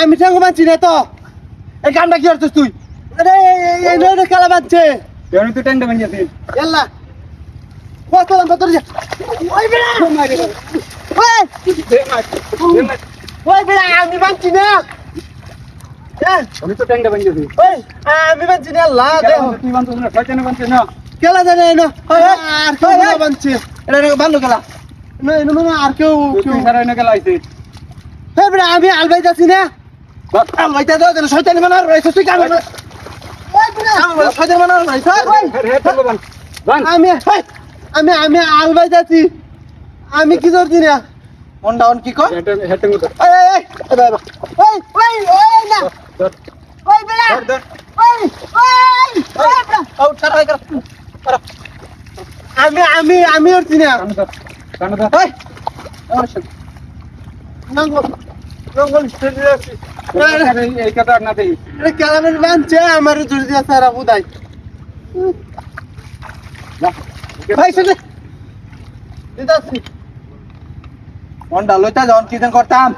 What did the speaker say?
আমি ঠেঙ্গু মানছি না তো এই গানটা কি করছিস তুই খেলা বাঁধছে তুই টেন্ডা বানিয়েছিস এল্লা কত কত আমি মানছি না আমি তো টেন্ডা বানিয়েছি আমি মানছি না আল্লাহ তুই মানছিস না শয়তানে মানছিস না খেলা জানে না আর কেউ বানছে এটা ভালো খেলা আর কেউ খেলা আইছে আমি আলবাই যাচ্ছি না আলবাইতে শয়তানি মানার রয়েছে তুই কেন শয়তানি মানার রয়েছে আমি আমি আলবাই যাচ্ছি আমি কি করছি না মনটা অন কি কর আমি আমি আমি উঠছি না আমার মনটা লইতা যখন কি করতাম